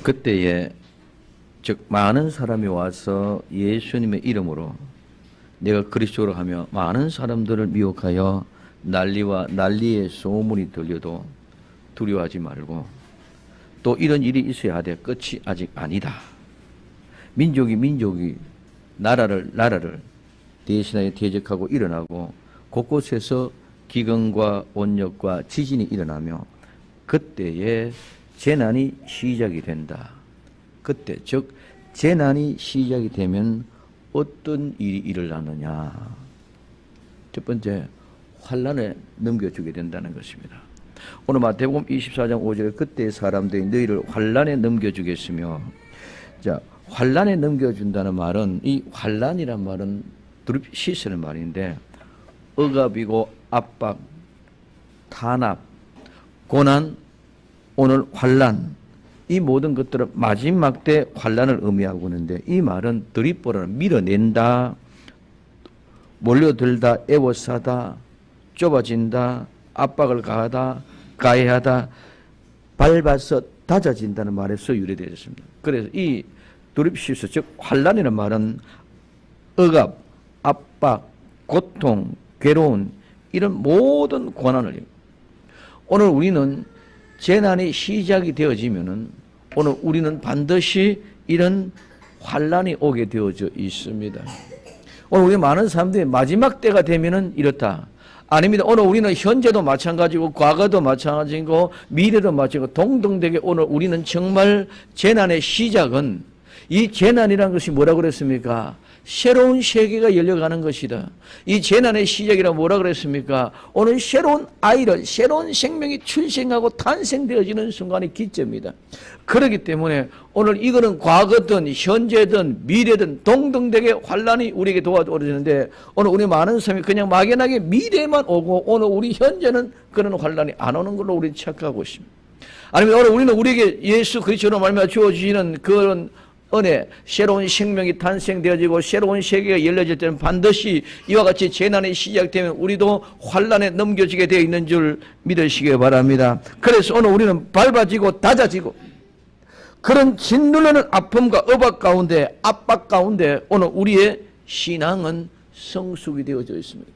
그때에 즉 많은 사람이 와서 예수님의 이름으로 내가 그리스도로 하며 많은 사람들을 미혹하여 난리와 난리의 소문이 들려도 두려워하지 말고 또 이런 일이 있어야 하되 끝이 아직 아니다. 민족이 나라를 대신하여 대적하고 일어나고 곳곳에서 기근과 온역과 지진이 일어나며 그때에 재난이 시작이 된다. 그때 즉 재난이 시작이 되면 어떤 일이 일어나느냐. 첫 번째 환난에 넘겨주게 된다는 것입니다. 오늘 마태복음 24장 5절에 그때 사람들이 너희를 환난에 넘겨주겠으며, 자, 환난에 넘겨준다는 말은, 이 환난이란 말은 드립시스는 말인데 억압이고 압박, 탄압, 고난, 오늘 환난, 이 모든 것들은 마지막 때 환난을 의미하고 있는데, 이 말은 드립보라는 밀어낸다, 몰려들다, 애워싸다, 좁아진다, 압박을 가하다, 가해하다, 밟아서 다져진다는 말에서 유래되어 있습니다. 그래서 이 드립시스, 즉 환난이라는 말은 억압, 압박, 고통, 괴로운 이런 모든 고난을, 오늘 우리는 재난이 시작이 되어지면은 오늘 우리는 반드시 이런 환난이 오게 되어져 있습니다. 오늘 우리 많은 사람들이 마지막 때가 되면은 이렇다. 아닙니다. 오늘 우리는 현재도 마찬가지고 과거도 마찬가지고 미래도 마찬가지고 동등되게 오늘 우리는 정말 재난의 시작은, 이 재난이라는 것이 뭐라고 그랬습니까? 새로운 세계가 열려가는 것이다. 이 재난의 시작이라 뭐라 그랬습니까? 오늘 새로운 아이를, 새로운 생명이 출생하고 탄생되어지는 순간이 기점이다. 그렇기 때문에 오늘 이거는 과거든 현재든 미래든 동등되게 환난이 우리에게 도와주어지는데, 오늘 우리 많은 사람이 그냥 막연하게 미래만 오고 오늘 우리 현재는 그런 환난이 안 오는 걸로 우리 착각하고 있습니다. 아니면 오늘 우리는 우리에게 예수 그리스도로 말미암아 주어지는 그런 은혜, 새로운 생명이 탄생되어지고 새로운 세계가 열려질 때는 반드시 이와 같이 재난이 시작되면 우리도 환난에 넘겨지게 되어 있는 줄 믿으시기 바랍니다. 그래서 오늘 우리는 밟아지고 다져지고 그런 짓누르는 아픔과 억압 가운데, 압박 가운데 오늘 우리의 신앙은 성숙이 되어져 있습니다.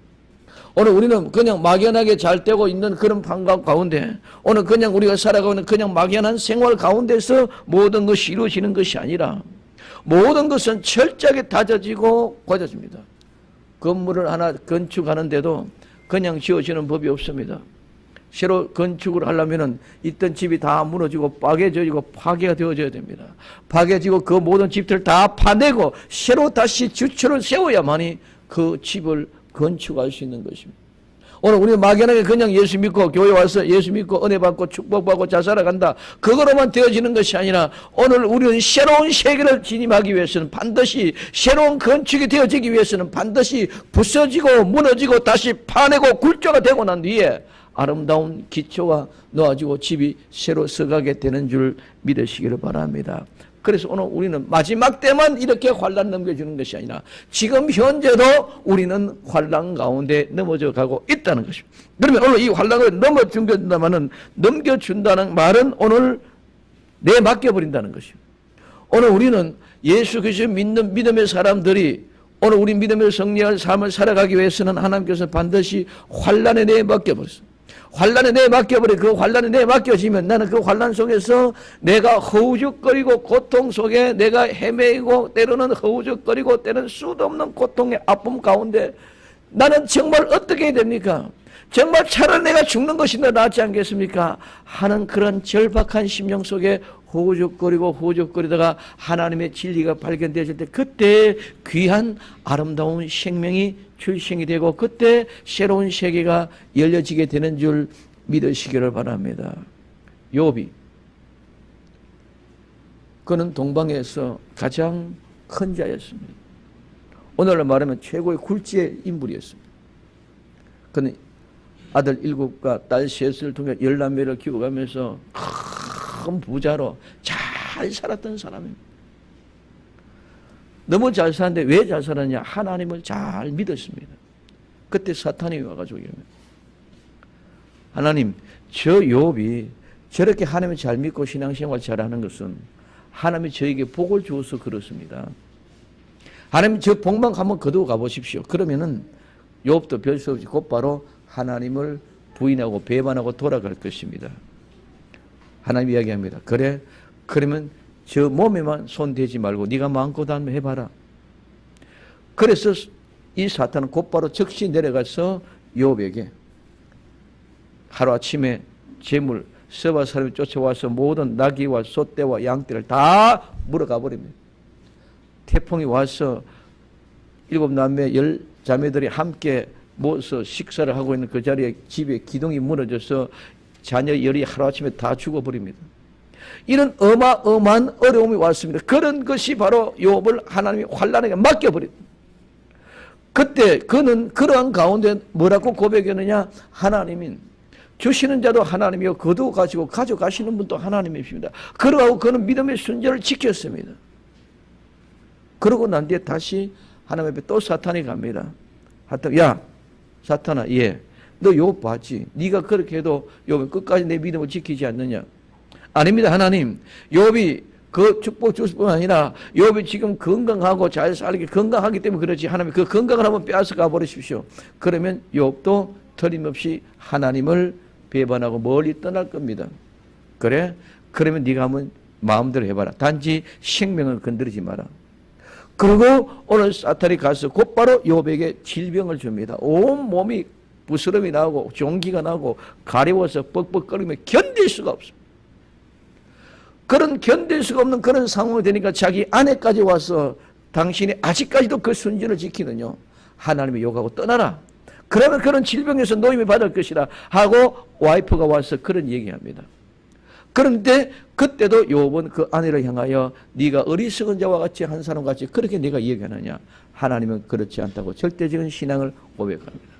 오늘 우리는 그냥 막연하게 잘 되고 있는 그런 방법 가운데, 오늘 그냥 우리가 살아가고 있는 그냥 막연한 생활 가운데서 모든 것이 이루어지는 것이 아니라 모든 것은 철저하게 다져지고 고쳐집니다. 건물을 하나 건축하는데도 그냥 지어지는 법이 없습니다. 새로 건축을 하려면은 있던 집이 다 무너지고 빠개지고 파괴가 되어져야 됩니다. 파괴지고 그 모든 집들을 다 파내고 새로 다시 주처를 세워야만이 그 집을 건축할 수 있는 것입니다. 오늘 우리 막연하게 그냥 예수 믿고 교회 와서 예수 믿고 은혜 받고 축복받고 잘 살아간다, 그거로만 되어지는 것이 아니라 오늘 우리는 새로운 세계를 진입하기 위해서는 반드시, 새로운 건축이 되어지기 위해서는 반드시 부서지고 무너지고 다시 파내고 굴조가 되고 난 뒤에 아름다운 기초가 놓아지고 집이 새로 서가게 되는 줄 믿으시기를 바랍니다. 그래서 오늘 우리는 마지막 때만 이렇게 환난 넘겨주는 것이 아니라 지금 현재도 우리는 환난 가운데 넘어져 가고 있다는 것입니다. 그러면 오늘 이 환난을 넘겨준다는 말은 오늘 내 맡겨버린다는 것입니다. 오늘 우리는 예수 그리스도 믿는 믿음의 사람들이 오늘 우리 믿음의 승리할 삶을 살아가기 위해서는 하나님께서 반드시 환난에 내 맡겨버렸습니다. 환난에 내 맡겨버려. 그 환난에 내 맡겨지면 나는 그 환난 속에서 내가 허우적거리고 고통 속에 내가 헤매이고 때로는 허우적거리고 때로는 수도 없는 고통의 아픔 가운데 나는 정말 어떻게 해야 됩니까? 정말 차라리 내가 죽는 것이 더 낫지 않겠습니까? 하는 그런 절박한 심령 속에 호우적거리다가 하나님의 진리가 발견되어질 때 그때 귀한 아름다운 생명이 출생이 되고 그때 새로운 세계가 열려지게 되는 줄 믿으시기를 바랍니다. 욥이, 그는 동방에서 가장 큰 자였습니다. 오늘날 말하면 최고의 굴지의 인물이었습니다. 그는 아들 7과 딸 3을 통해 10남매를 키워가면서 큰 부자로 잘 살았던 사람입니다. 너무 잘 사는데 왜 잘 살았냐? 하나님을 잘 믿었습니다. 그때 사탄이 와가지고 하나님, 저 욥이 저렇게 하나님을 잘 믿고 신앙생활 잘하는 것은 하나님이 저에게 복을 주어서 그렇습니다. 하나님 저 복만 한번 거두어 가보십시오. 그러면은 욥도 별 수 없이 곧바로 하나님을 부인하고 배반하고 돌아갈 것입니다. 하나님 이야기합니다. 그래? 그러면 저 몸에만 손 대지 말고 네가 마음껏 한번 해봐라. 그래서 이 사탄은 곧바로 즉시 내려가서 욥에게 하루아침에 재물 서바 사람이 쫓아와서 모든 나귀와 소떼와 양떼를 다 물어가 버립니다. 태풍이 와서 7남매 10자매들이 함께 모여서 식사를 하고 있는 그 자리에 집에 기둥이 무너져서 자녀 열이 하루아침에 다 죽어버립니다. 이런 어마어마한 어려움이 왔습니다. 그런 것이 바로 욥을 하나님이 환난에게 맡겨버립니다. 그때 그는 그러한 가운데 뭐라고 고백했느냐? 하나님인 주시는 자도 하나님이요 거두어 가지고 가져가시는 분도 하나님이십니다. 그러고 그는 믿음의 순전을 지켰습니다. 그러고 난 뒤에 다시 하나님 앞에 또 사탄이 갑니다. 하여튼 야 사탄아, 예, 너 욥 봤지? 네가 그렇게 해도 욥이 끝까지 내 믿음을 지키지 않느냐? 아닙니다. 하나님, 욥이 그 축복 주실 뿐 아니라 욥이 지금 건강하고 잘 살기 건강하기 때문에 그렇지. 하나님 그 건강을 한번 빼앗아 가버리십시오. 그러면 욥도 틀림없이 하나님을 배반하고 멀리 떠날 겁니다. 그래? 그러면 네가 한번 마음대로 해봐라. 단지 생명을 건드리지 마라. 그리고 오늘 사탄이 가서 곧바로 욥에게 질병을 줍니다. 온 몸이 부스럼이 나고 종기가 나고 가려워서 뻑뻑거리며 견딜 수가 없습니다. 그런 견딜 수가 없는 그런 상황이 되니까 자기 아내까지 와서 당신이 아직까지도 그 순전을 지키느냐? 하나님의 욕하고 떠나라. 그러면 그런 질병에서 노임을 받을 것이라 하고 와이프가 와서 그런 얘기합니다. 그런데 그때도 욥은 그 아내를 향하여 네가 어리석은 자와 같이 한 사람 같이 그렇게 네가 얘기하느냐? 하나님은 그렇지 않다고 절대적인 신앙을 고백합니다.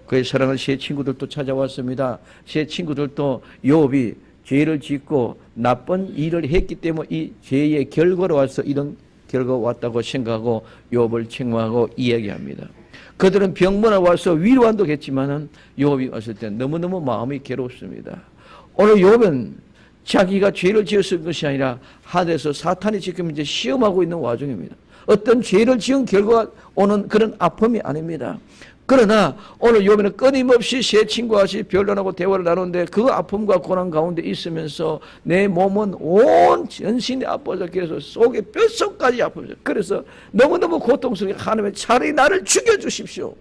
그의 사랑하는 세 친구들도 찾아왔습니다. 세 친구들도 욥이 죄를 짓고 나쁜 일을 했기 때문에 이 죄의 결과로 와서 이런 결과가 왔다고 생각하고 욥을 책망하고 이야기합니다. 그들은 병문안 와서 위로한다고 했지만은 욥이 왔을 때 너무너무 마음이 괴롭습니다. 오늘 욥은 자기가 죄를 지었을 것이 아니라 하늘에서 사탄이 지금 이제 시험하고 있는 와중입니다. 어떤 죄를 지은 결과가 오는 그런 아픔이 아닙니다. 그러나 오늘 욥은 끊임없이 세 친구와 같이 변론하고 대화를 나누는데 그 아픔과 고난 가운데 있으면서 내 몸은 온 전신이 아파서 그래서 속에 뼛속까지 아프죠. 그래서 너무너무 고통스럽게 하나님의 차라리 나를 죽여주십시오.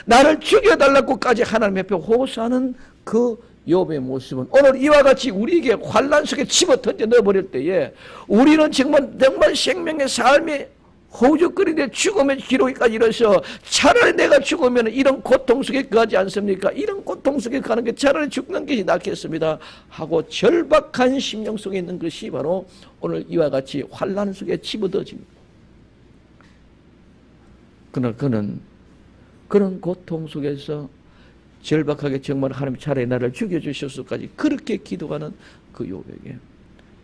나를 죽여달라고까지 하나님 앞에 호소하는 그 욥의 모습은 오늘 이와 같이 우리에게 환난 속에 집어 던져 넣어버릴 때에 우리는 정말 생명의 삶이 호죽거리는데 죽음의 기록까지 이르러서 차라리 내가 죽으면 이런 고통 속에 가지 않습니까? 이런 고통 속에 가는 게 차라리 죽는 것이 낫겠습니다 하고 절박한 심령 속에 있는 것이 바로 오늘 이와 같이 환난 속에 집어넣어집니다. 그러나 그는 그런 고통 속에서 절박하게 정말 하나님 차라리 나를 죽여주셔서까지 그렇게 기도하는 그 욥에게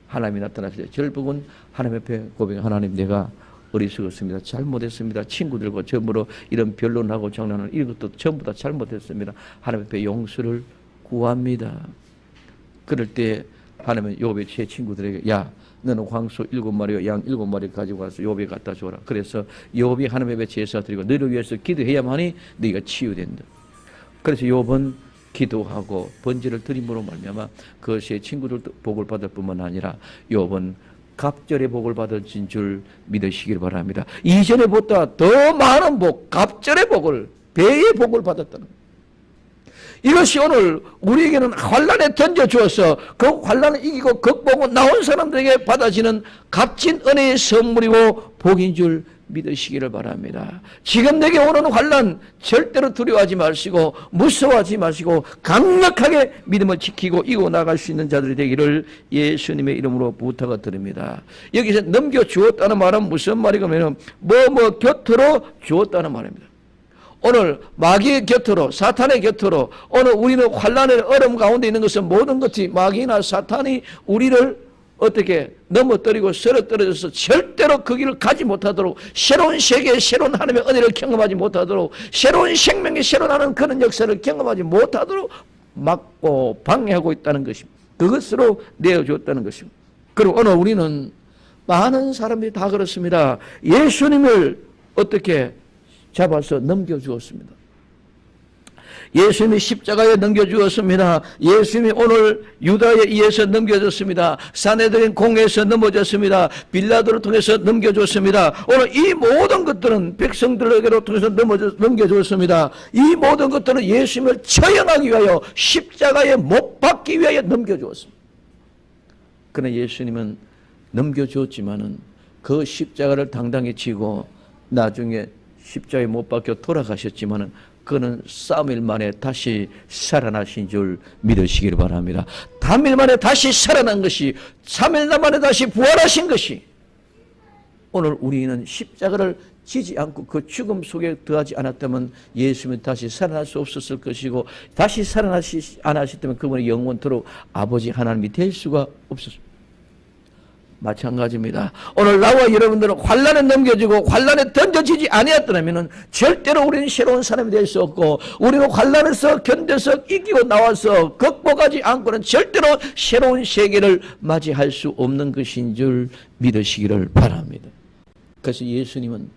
하나님이 나타나서 결국은 하나님 앞에 고백, 하나님 내가 어리석었습니다. 잘못했습니다. 친구들과 전부로 이런 변론하고 장난을 이런 것도 전부 다 잘못했습니다. 하나님 앞에 용서를 구합니다. 그럴 때 하나님은 욥의 제 친구들에게 야 너는 황소 7마리와 양 7마리 가지고 와서 욥에 갖다 줘라. 그래서 욥이 하나님 앞에 제사 드리고 너를 위해서 기도해야만이 너희가 치유된다. 그래서 욥은 기도하고 번제를 드림으로 말미암아 그것이 친구들도 복을 받을 뿐만 아니라 욥은 갑절의 복을 받은 줄 믿으시길 바랍니다. 이전에 보다 더 많은 복, 갑절의 복을, 배의 복을 받았다는 거예요. 이것이 오늘 우리에게는 환난에 던져주어서 그 환난을 이기고 극복하고 나온 사람들에게 받아지는 값진 은혜의 선물이고 복인 줄 믿으시기를 바랍니다. 지금 내게 오는 환난 절대로 두려워하지 마시고 무서워하지 마시고 강력하게 믿음을 지키고 이고 나갈 수 있는 자들이 되기를 예수님의 이름으로 부탁을 드립니다. 여기서 넘겨주었다는 말은 무슨 말이냐면 뭐뭐 곁으로 주었다는 말입니다. 오늘 마귀의 곁으로 사탄의 곁으로 오늘 우리는 환난의 얼음 가운데 있는 것은 모든 것이 마귀나 사탄이 우리를 어떻게 넘어뜨리고 쓰러뜨려져서 절대로 그 길을 가지 못하도록 새로운 세계의 새로운 하나님의 은혜를 경험하지 못하도록 새로운 생명의 새로운 하는 그런 역사를 경험하지 못하도록 막고 방해하고 있다는 것입니다. 그것으로 내어주었다는 것입니다. 그리고 오늘 우리는 많은 사람들이 다 그렇습니다. 예수님을 어떻게 잡아서 넘겨주었습니다. 예수님이 십자가에 넘겨주었습니다. 예수님이 오늘 유다에 의해서 넘겨졌습니다. 사내들인 공에서 넘어졌습니다. 빌라도를 통해서 넘겨줬습니다. 오늘 이 모든 것들은 백성들에게로 통해서 넘겨줬습니다. 이 모든 것들은 예수님을 처형하기 위하여 십자가에 못 박기 위하여 넘겨주었습니다. 그러나 예수님은 넘겨주었지만은 그 십자가를 당당히 지고 나중에 십자가에 못 박혀 돌아가셨지만은 그는 3일 만에 다시 살아나신 줄 믿으시길 바랍니다. 3일 만에 다시 살아난 것이, 3일 만에 다시 부활하신 것이, 오늘 우리는 십자가를 지지 않고 그 죽음 속에 더하지 않았다면 예수님은 다시 살아날 수 없었을 것이고, 다시 살아나지 않으셨다면 그분이 영원토록 아버지 하나님이 될 수가 없었습니다. 마찬가지입니다. 오늘 나와 여러분들은 환난에 넘겨지고 환난에 던져지지 아니었더라면 절대로 우리는 새로운 사람이 될 수 없고, 우리는 환난에서 견뎌서 이기고 나와서 극복하지 않고는 절대로 새로운 세계를 맞이할 수 없는 것인 줄 믿으시기를 바랍니다. 그래서 예수님은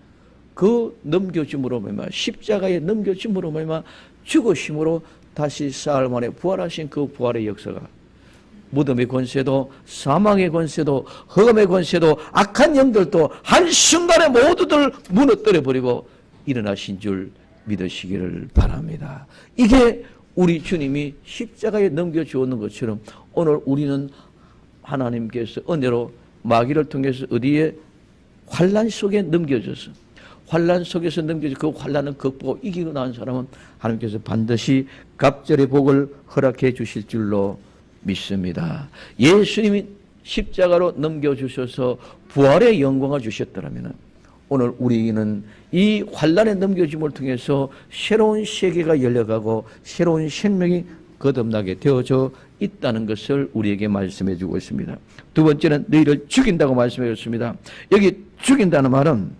그 넘겨줌으로 말미암아, 십자가에 넘겨줌으로 말미암아 죽으심으로 다시 사흘 만에 부활하신 그 부활의 역사가 무덤의 권세도, 사망의 권세도, 흑암의 권세도, 악한 영들도 한순간에 모두들 무너뜨려 버리고 일어나신 줄 믿으시기를 바랍니다. 이게 우리 주님이 십자가에 넘겨주었는 것처럼 오늘 우리는 하나님께서 은혜로 마귀를 통해서 어디에 환난 속에 넘겨져서, 환난 속에서 넘겨져 그 환난을 극복하고 이기고 나온 사람은 하나님께서 반드시 갑절의 복을 허락해 주실 줄로 믿습니다. 예수님이 십자가로 넘겨주셔서 부활의 영광을 주셨더라면 오늘 우리는 이 환난의 넘겨짐을 통해서 새로운 세계가 열려가고 새로운 생명이 거듭나게 되어져 있다는 것을 우리에게 말씀해 주고 있습니다. 두 번째는 너희를 죽인다고 말씀해 줬습니다. 여기 죽인다는 말은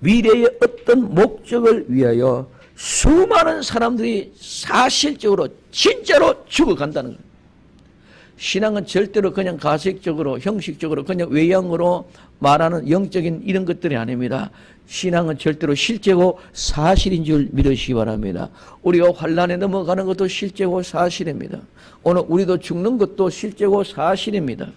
미래의 어떤 목적을 위하여 수많은 사람들이 사실적으로 진짜로 죽어간다는 거예요. 신앙은 절대로 그냥 가식적으로, 형식적으로, 그냥 외양으로 말하는 영적인 이런 것들이 아닙니다. 신앙은 절대로 실제고 사실인 줄 믿으시기 바랍니다. 우리가 환난에 넘어가는 것도 실제고 사실입니다. 오늘 우리도 죽는 것도 실제고 사실입니다.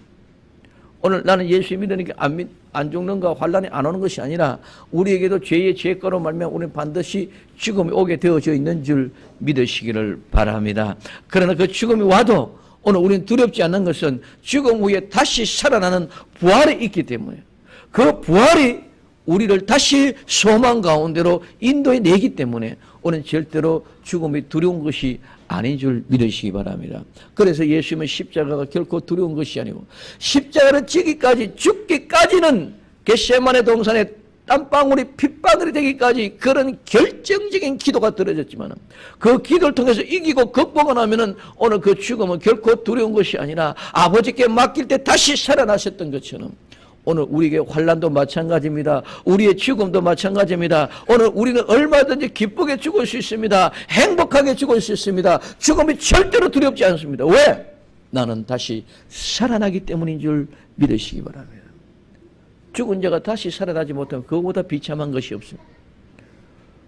오늘 나는 예수 믿으니까 안 죽는가, 환난이 안 오는 것이 아니라 우리에게도 죄의 죄가로 말미암아 우리는 반드시 죽음이 오게 되어져 있는 줄 믿으시기를 바랍니다. 그러나 그 죽음이 와도 오늘 우리는 두렵지 않는 것은 죽음 후에 다시 살아나는 부활이 있기 때문에 그 부활이 우리를 다시 소망 가운데로 인도해 내기 때문에 오늘 절대로 죽음이 두려운 것이 아닌 줄 믿으시기 바랍니다. 그래서 예수님은 십자가가 결코 두려운 것이 아니고 십자가를 지기까지, 죽기까지는 겟세마네 동산에 땀방울이 핏방울이 되기까지 그런 결정적인 기도가 들어졌지만 그 기도를 통해서 이기고 극복을 하면은 오늘 그 죽음은 결코 두려운 것이 아니라 아버지께 맡길 때 다시 살아나셨던 것처럼 오늘 우리에게 환난도 마찬가지입니다. 우리의 죽음도 마찬가지입니다. 오늘 우리는 얼마든지 기쁘게 죽을 수 있습니다. 행복하게 죽을 수 있습니다. 죽음이 절대로 두렵지 않습니다. 왜? 나는 다시 살아나기 때문인 줄 믿으시기 바랍니다. 죽은 자가 다시 살아나지 못하면 그거보다 비참한 것이 없습니다.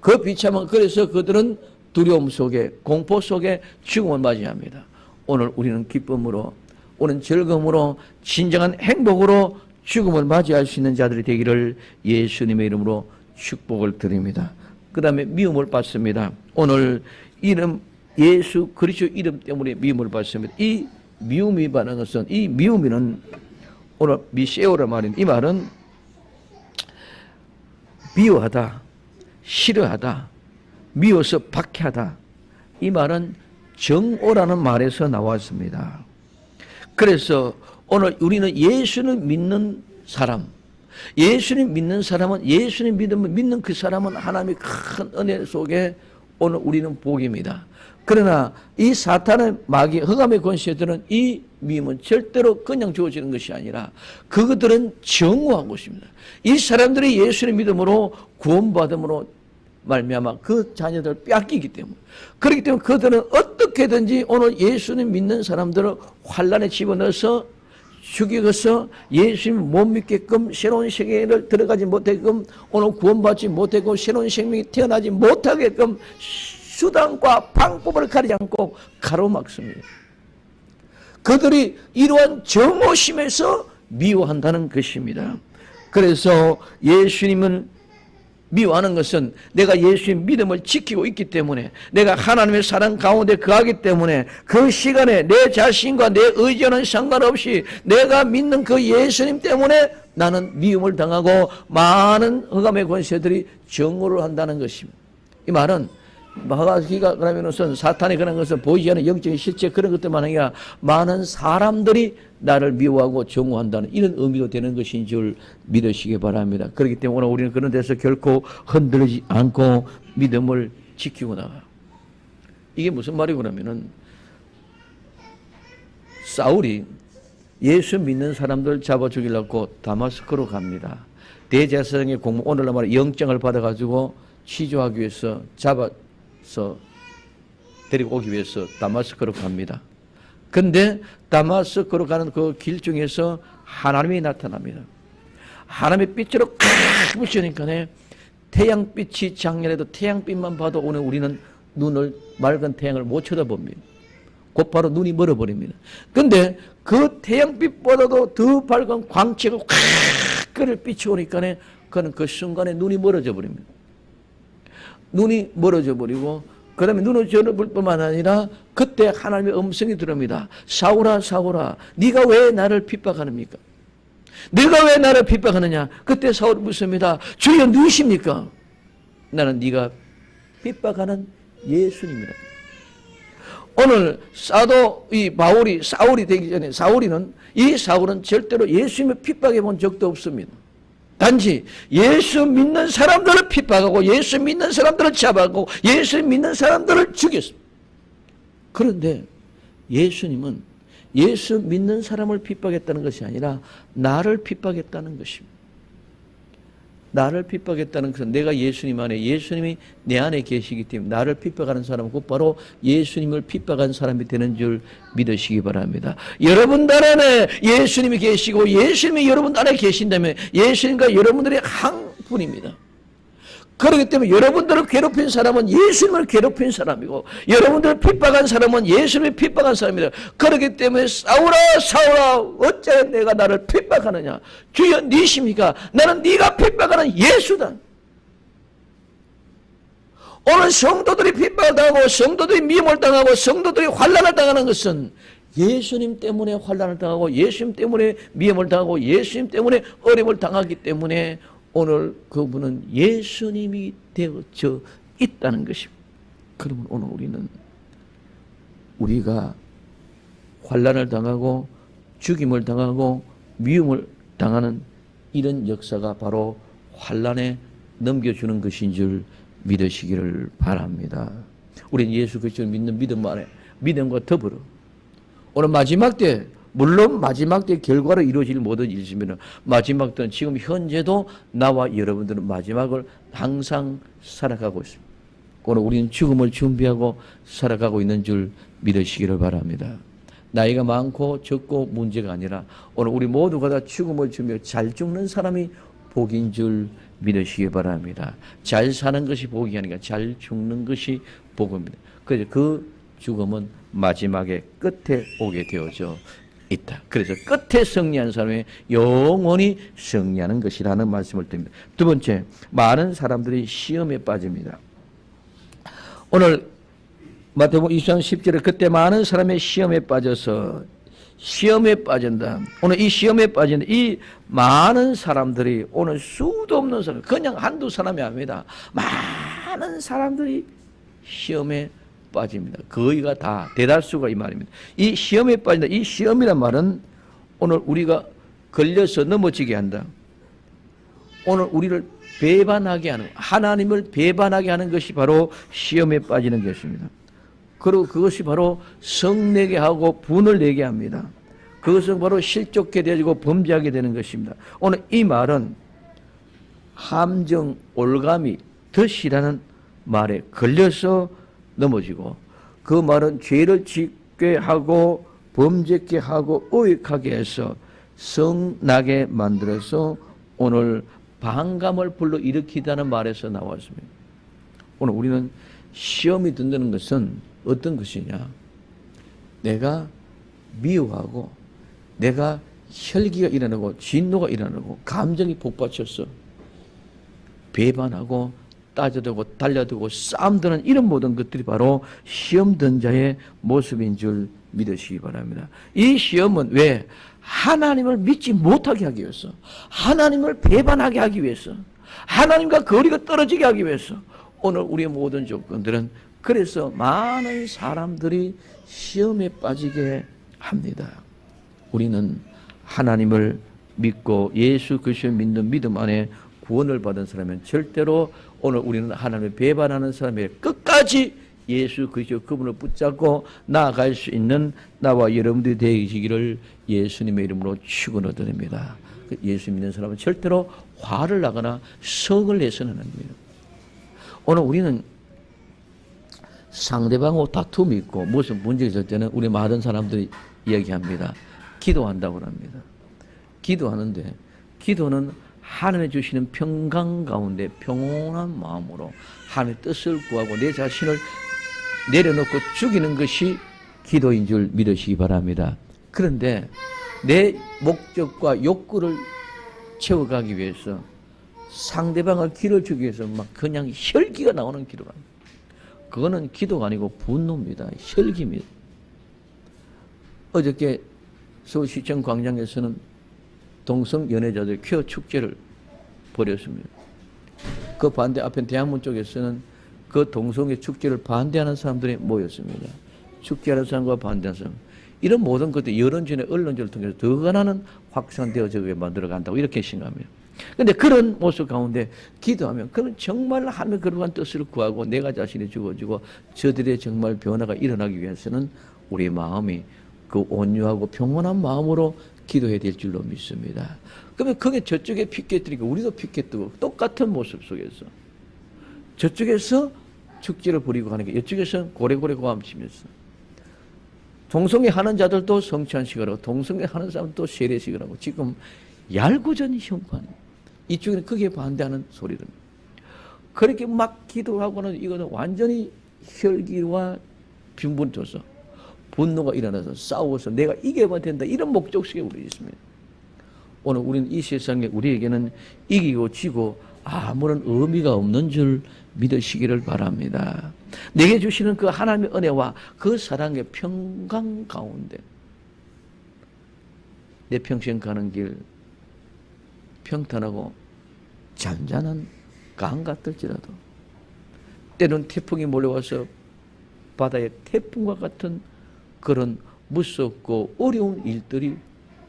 그 비참한, 그래서 그들은 두려움 속에, 공포 속에 죽음을 맞이합니다. 오늘 우리는 기쁨으로, 오늘 즐거움으로, 진정한 행복으로 죽음을 맞이할 수 있는 자들이 되기를 예수님의 이름으로 축복을 드립니다. 그 다음에 미움을 받습니다. 오늘 이름, 예수 그리스도 이름 때문에 미움을 받습니다. 이 미움이 받는 것은, 이 미움이는 오늘 미세오라 말인 이 말은 미워하다, 싫어하다, 미워서 박해하다. 이 말은 정오라는 말에서 나왔습니다. 그래서 오늘 우리는 예수를 믿는 사람, 예수님 믿는 사람은, 예수님 믿는 그 사람은 하나님의 큰 은혜 속에 오늘 우리는 복입니다. 그러나 이 사탄의 마귀, 흑암의 권세들은 이 미움은 절대로 그냥 주어지는 것이 아니라 그것들은 정오한 것입니다. 이 사람들이 예수를 믿음으로 구원받음으로 말미암아 그 자녀들을 빼앗기기 때문에, 그렇기 때문에 그들은 어떻게든지 오늘 예수님 믿는 사람들을 환란에 집어넣어서 죽이고서 예수님 못 믿게끔, 새로운 세계를 들어가지 못하게끔, 오늘 구원받지 못하고 새로운 생명이 태어나지 못하게끔 수단과 방법을 가리지 않고 가로막습니다. 그들이 이러한 정오심에서 미워한다는 것입니다. 그래서 예수님은 미워하는 것은 내가 예수의 믿음을 지키고 있기 때문에, 내가 하나님의 사랑 가운데 거하기 때문에 그 시간에 내 자신과 내 의지와는 상관없이 내가 믿는 그 예수님 때문에 나는 미움을 당하고 많은 흑암의 권세들이 정오를 한다는 것입니다. 이 말은 마가기가 그러면 우선 사탄이 그런 것을 보이지 않는 영적인 실제 그런 것들만 아니라 많은 사람들이 나를 미워하고 정오한다는 이런 의미가 되는 것인 줄 믿으시기 바랍니다. 그렇기 때문에 오늘 우리는 그런 데서 결코 흔들리지 않고 믿음을 지키고 나가요. 이게 무슨 말이고 그러면은, 사울이 예수 믿는 사람들 잡아 죽이려고 다마스크로 갑니다. 대제사장의 공무, 오늘날 말해 영장을 받아가지고 취조하기 위해서 잡아서 데리고 오기 위해서 다마스크로 갑니다. 근데 다마스크로 가는 그 길 중에서 하나님이 나타납니다. 하나님의 빛으로 칵 비추니까 태양빛이 작년에도 태양빛만 봐도 오늘 우리는 눈을, 맑은 태양을 못 쳐다봅니다. 곧바로 눈이 멀어버립니다. 근데 그 태양빛보다도 더 밝은 광채가 콱 그를 비추오니까 그는 그 순간에 눈이 멀어져 버립니다. 눈이 멀어져 버리고, 그 다음에 눈을 저어볼 뿐만 아니라 그때 하나님의 음성이 들어옵니다. 사울아, 사울아, 네가 왜 나를 핍박하느니까? 네가 왜 나를 핍박하느냐? 그때 사울이 묻습니다. 주여 누구십니까? 나는 네가 핍박하는 예수님이라. 오늘 사도 이 바울이 사울이 되기 전에 이 사울은 절대로 예수님을 핍박해 본 적도 없습니다. 단지 예수 믿는 사람들을 핍박하고 예수 믿는 사람들을 잡아가고 예수 믿는 사람들을 죽였습니다. 그런데 예수님은 예수 믿는 사람을 핍박했다는 것이 아니라 나를 핍박했다는 것입니다. 나를 핍박했다는 것은 내가 예수님 안에, 예수님이 내 안에 계시기 때문에 나를 핍박하는 사람은 곧바로 예수님을 핍박한 사람이 되는 줄 믿으시기 바랍니다. 여러분 안에 예수님이 계시고 예수님이 여러분 안에 계신다면 예수님과 여러분들이 한 분입니다. 그렇기 때문에 여러분들을 괴롭힌 사람은 예수님을 괴롭힌 사람이고 여러분들을 핍박한 사람은 예수님을 핍박한 사람입니다. 그렇기 때문에 사울아, 사울아, 어째 내가 나를 핍박하느냐? 주여 니십니까? 나는 네가 핍박하는 예수다. 오늘 성도들이 핍박을 당하고 성도들이 미움을 당하고 성도들이 환난을 당하는 것은 예수님 때문에 환난을 당하고 예수님 때문에 미움을 당하고 예수님 때문에 어려움을 당하기 때문에 오늘 그분은 예수님이 되어져 있다는 것입니다. 그러면 오늘 우리는 우리가 환난을 당하고 죽임을 당하고 미움을 당하는 이런 역사가 바로 환난에 넘겨주는 것인 줄 믿으시기를 바랍니다. 우리는 예수 그리스도를 믿는 믿음 안에 믿음과 더불어 오늘 마지막 때, 물론 마지막 때 결과로 이루어질 모든 일이지만 마지막 때는 지금 현재도 나와 여러분들은 마지막을 항상 살아가고 있습니다. 오늘 우리는 죽음을 준비하고 살아가고 있는 줄 믿으시기를 바랍니다. 나이가 많고 적고 문제가 아니라 오늘 우리 모두가 다 죽음을 준비하고 잘 죽는 사람이 복인 줄 믿으시기 바랍니다. 잘 사는 것이 복이 아니라 잘 죽는 것이 복입니다. 그래서 그 죽음은 마지막에 끝에 오게 되어져 있다. 그래서 끝에 승리한 사람이 영원히 승리하는 것이라는 말씀을 드립니다. 두 번째, 많은 사람들이 시험에 빠집니다. 오늘 마태복음 23장 10절에 그때 많은 사람의 시험에 빠져서 시험에 빠진다. 오늘 이 시험에 빠진 이 많은 사람들이 오늘 수도 없는 사람, 그냥 한두 사람이 아닙니다. 많은 사람들이 시험에 빠집니다. 거의가 다, 대다수가 이 말입니다. 이 시험에 빠진다. 이 시험이란 말은 오늘 우리가 걸려서 넘어지게 한다. 오늘 우리를 배반하게 하는, 하나님을 배반하게 하는 것이 바로 시험에 빠지는 것입니다. 그리고 그것이 바로 성내게 하고 분을 내게 합니다. 그것은 바로 실족게 되고 범죄하게 되는 것입니다. 오늘 이 말은 함정, 올감이, 덫이라는 말에 걸려서 넘어지고 그 말은 죄를 짓게 하고 범죄케 하고 의익하게 해서 성나게 만들어서 오늘 반감을 불러일으키다는 말에서 나왔습니다. 오늘 우리는 시험이 든다는 것은 어떤 것이냐? 내가 미워하고 내가 혈기가 일어나고 진노가 일어나고 감정이 복받쳐서 배반하고 따져대고 달려들고 싸움드는 이런 모든 것들이 바로 시험 든 자의 모습인 줄 믿으시기 바랍니다. 이 시험은 왜? 하나님을 믿지 못하게 하기 위해서, 하나님을 배반하게 하기 위해서, 하나님과 거리가 떨어지게 하기 위해서 오늘 우리의 모든 조건들은 그래서 많은 사람들이 시험에 빠지게 합니다. 우리는 하나님을 믿고 예수 그리스도를 믿는 믿음 안에 구원을 받은 사람은 절대로 오늘 우리는 하나님을 배반하는 사람의 끝까지 예수 그리스도 그분을 붙잡고 나아갈 수 있는 나와 여러분들이 되시기를 예수님의 이름으로 축원드립니다. 예수 믿는 사람은 절대로 화를 나거나 성을 내서는 안 됩니다. 오늘 우리는 상대방하고 다툼이 있고 무슨 문제가 있을 때는 우리 많은 사람들이 이야기합니다. 기도한다고 합니다. 기도하는데 기도는 하나님이 주시는 평강 가운데 평온한 마음으로 하나님의 뜻을 구하고 내 자신을 내려놓고 죽이는 것이 기도인 줄 믿으시기 바랍니다. 그런데 내 목적과 욕구를 채워가기 위해서 상대방을 기를 주기 위해서 막 그냥 혈기가 나오는 기도가 아닙니다. 그거는 기도가 아니고 분노입니다. 혈기입니다. 어저께 서울시청 광장에서는 동성 연애자들 퀴어 축제를 벌였습니다. 그 반대 앞에 대한문 쪽에서는 그 동성애 축제를 반대하는 사람들이 모였습니다. 축제하는 사람과 반대하는 사람. 이런 모든 것들이 여론전의 언론전을 통해서 더 가난은 확산되어지게 만들어간다고 이렇게 생각합니다. 그런데 그런 모습 가운데 기도하면 그는 정말 하나님의 거룩한 뜻을 구하고 내가 자신이 죽어지고 저들의 정말 변화가 일어나기 위해서는 우리의 마음이 그 온유하고 평온한 마음으로 기도해야 될 줄로 믿습니다. 그러면 그게 저쪽에 피켓뜨리고 우리도 피켓뜨고 똑같은 모습 속에서 저쪽에서 축제를 부리고 하는 게 이쪽에서 고래고래 고함치면서 동성애 하는 자들도 성찬식을 하고 동성애 하는 사람도 세례식을 하고 지금 얄궂은 형판 이쪽에는 크게 반대하는 소리를 그렇게 막 기도하고는 이거는 완전히 혈기와 빈분져서 분노가 일어나서 싸워서 내가 이겨야 된다 이런 목적 속에 우리 있습니다. 오늘 우리는 이 세상에 우리에게는 이기고 지고 아무런 의미가 없는 줄 믿으시기를 바랍니다. 내게 주시는 그 하나님의 은혜와 그 사랑의 평강 가운데 내 평생 가는 길 평탄하고 잔잔한 강 같을지라도 때론 태풍이 몰려와서 바다에 태풍과 같은 그런 무섭고 어려운 일들이